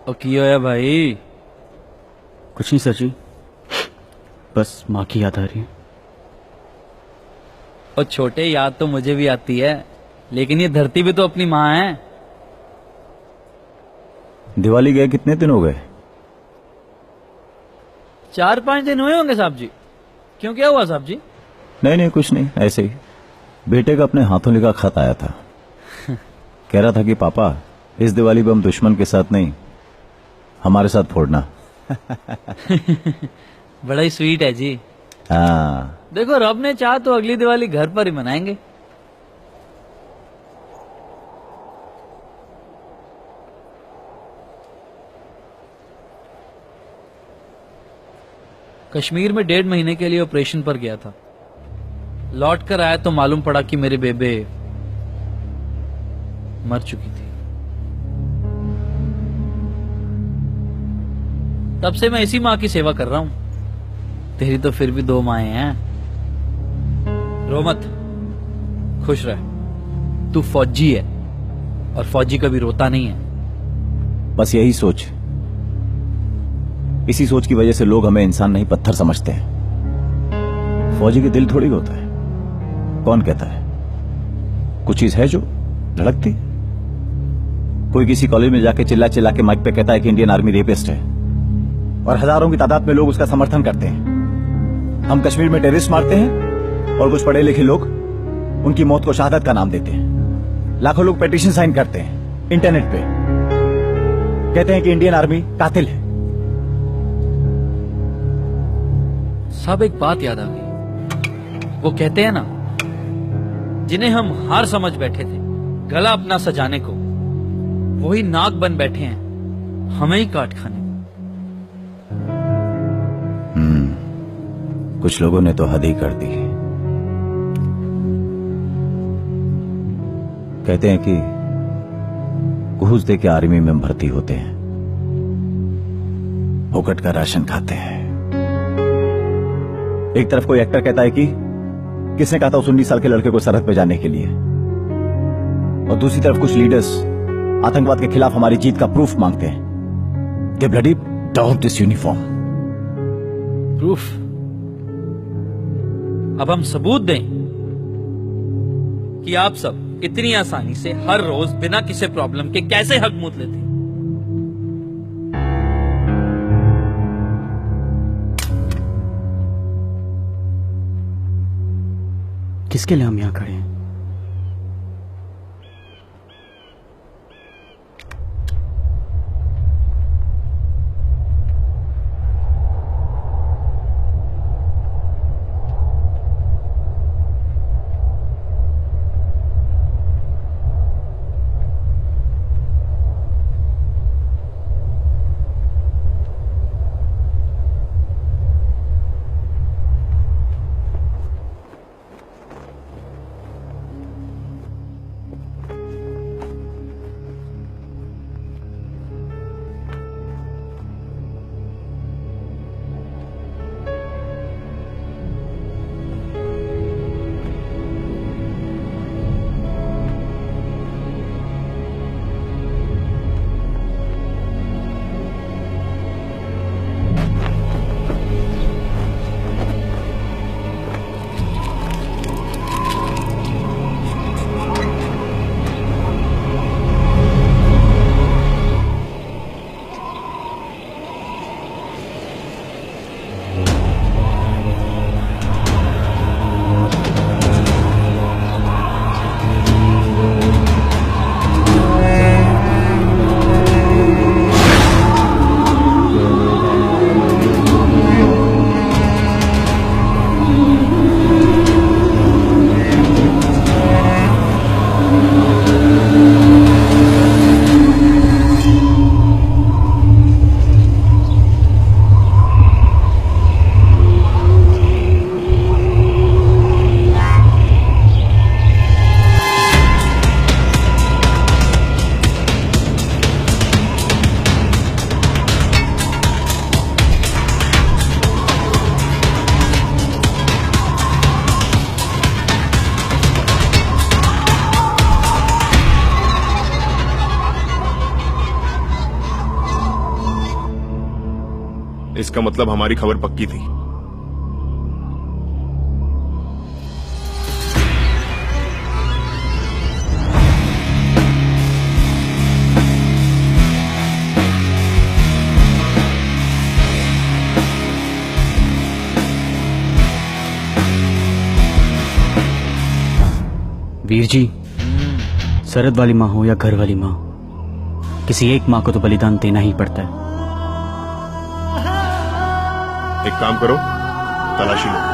और की होया भाई? कुछ नहीं सर जी, बस माँ की याद आ रही है। और छोटे, याद तो मुझे भी आती है, लेकिन ये धरती भी तो अपनी माँ है। दिवाली गए कितने दिन हो गए? 4-5 दिन हुए होंगे साहब जी। क्यों, क्या हुआ साहब जी? नहीं नहीं, कुछ नहीं, ऐसे ही। बेटे का अपने हाथों लिखा खत आया था। कह रहा था कि पापा, इस दिवाली बम दुश्मन के साथ नहीं, हमारे साथ फोड़ना। बड़ा ही स्वीट है जी। हाँ। देखो, रब ने चाहा तो अगली दिवाली घर पर ही मनाएंगे। कश्मीर में 1.5 महीने के लिए ऑपरेशन पर गया था। लौट कर आया तो मालूम पड़ा कि मेरे बेबे मर चुकी थी। तब से मैं इसी माँ की सेवा कर रहा हूं। तेरी तो फिर भी 2 माएं हैं। रो मत, खुश रह। तू फौजी है और फौजी कभी रोता नहीं है। बस यही सोच, इसी सोच की वजह से लोग हमें इंसान नहीं पत्थर समझते हैं। फौजी के दिल थोड़ी होता है। कौन कहता है? कुछ चीज है जो धड़कती। कोई किसी कॉलेज में जाके चिल्ला चिल्ला के माइक पे कहता है कि इंडियन आर्मी रेपिस्ट है, और हजारों की तादाद में लोग उसका समर्थन करते हैं। हम कश्मीर में टेररिस्ट मारते हैं और कुछ पढ़े लिखे लोग उनकी मौत को शहादत का नाम देते हैं। लाखों लोग पेटिशन साइन करते हैं इंटरनेट पे, कहते हैं कि इंडियन आर्मी कातिल है। सब एक बात याद आ गई। वो कहते हैं ना, जिन्हें हम हार समझ बैठे थे गला अपना सजाने को, वही नाक बन बैठे हैं हमें ही काट खाने। कुछ लोगों ने तो हद ही कर दी। कहते हैं कि घूस दे के आर्मी में भर्ती होते हैं, फोकट का राशन खाते हैं। एक तरफ कोई एक्टर कहता है कि किसने कहा था उस 19 साल के लड़के को सरहद पे जाने के लिए, और दूसरी तरफ कुछ लीडर्स आतंकवाद के खिलाफ हमारी जीत का प्रूफ मांगते हैं। The bloody dog this uniform. Proof? अब हम सबूत दें कि आप सब इतनी आसानी से हर रोज बिना किसी प्रॉब्लम के कैसे हक मूत लेते हैं। किसके लिए हम यहाँ खड़े हैं? इसका मतलब हमारी खबर पक्की थी। वीर जी, सरहद वाली माँ हो या घर वाली माँ, किसी एक माँ को तो बलिदान देना ही पड़ता है। एक काम करो, तलाशी लो।